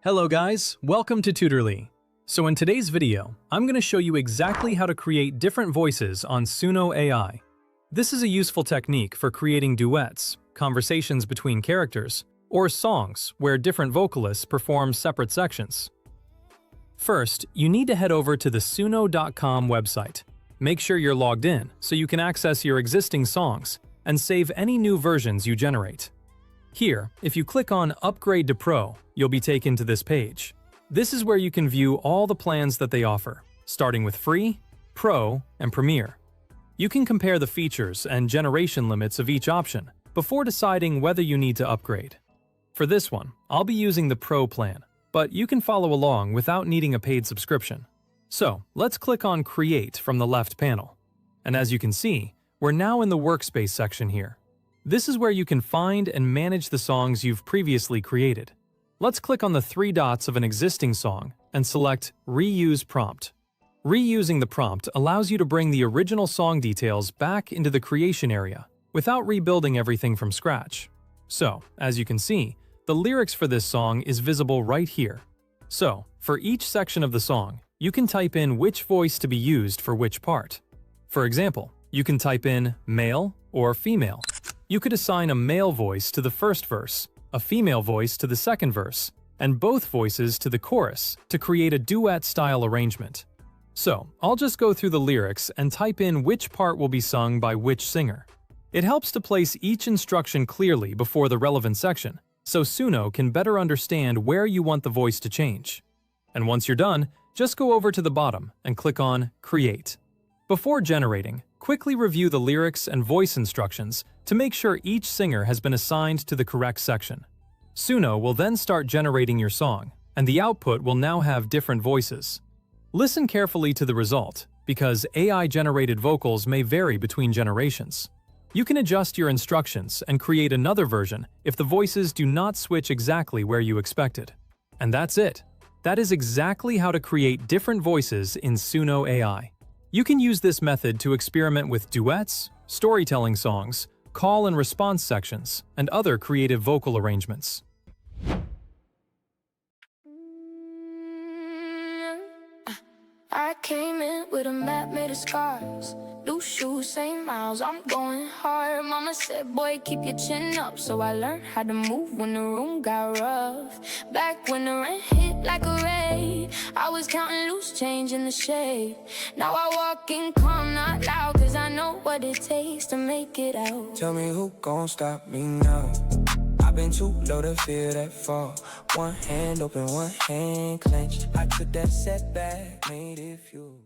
Hello guys, welcome to Tutorly. So in today's video, I'm going to show you exactly how to create different voices on Suno AI. This is a useful technique for creating duets, conversations between characters, or songs where different vocalists perform separate sections. First, you need to head over to the suno.com website. Make sure you're logged in so you can access your existing songs and save any new versions you generate. Here, if you click on Upgrade to Pro, you'll be taken to this page. This is where you can view all the plans that they offer, starting with Free, Pro, and Premier. You can compare the features and generation limits of each option before deciding whether you need to upgrade. For this one, I'll be using the Pro plan, but you can follow along without needing a paid subscription. So, let's click on Create from the left panel. And as you can see, we're now in the Workspace section here. This is where you can find and manage the songs you've previously created. Let's click on the three dots of an existing song and select Reuse Prompt. Reusing the prompt allows you to bring the original song details back into the creation area without rebuilding everything from scratch. So, as you can see, the lyrics for this song is visible right here. So, for each section of the song, you can type in which voice to be used for which part. For example, you can type in male or female. You could assign a male voice to the first verse, a female voice to the second verse, and both voices to the chorus to create a duet-style arrangement. So, I'll just go through the lyrics and type in which part will be sung by which singer. It helps to place each instruction clearly before the relevant section, so Suno can better understand where you want the voice to change. And once you're done, just go over to the bottom and click on Create. Before generating, quickly review the lyrics and voice instructions to make sure each singer has been assigned to the correct section. Suno will then start generating your song, and the output will now have different voices. Listen carefully to the result, because AI-generated vocals may vary between generations. You can adjust your instructions and create another version if the voices do not switch exactly where you expected. And that's it. That is exactly how to create different voices in Suno AI. You can use this method to experiment with duets, storytelling songs, call and response sections, and other creative vocal arrangements. I came in with a map made of scars. New shoes, same miles, I'm going hard. Mama said, boy, keep your chin up. So I learned how to move when the room got rough. Back when the rent hit like a raid, I was counting loose change in the shade. Now I walk in calm, not loud, cause I know what it takes to make it out. Tell me who gon' stop me now. I've been too low to feel that fall. One hand open, one hand clenched. I took that setback, made it fuel.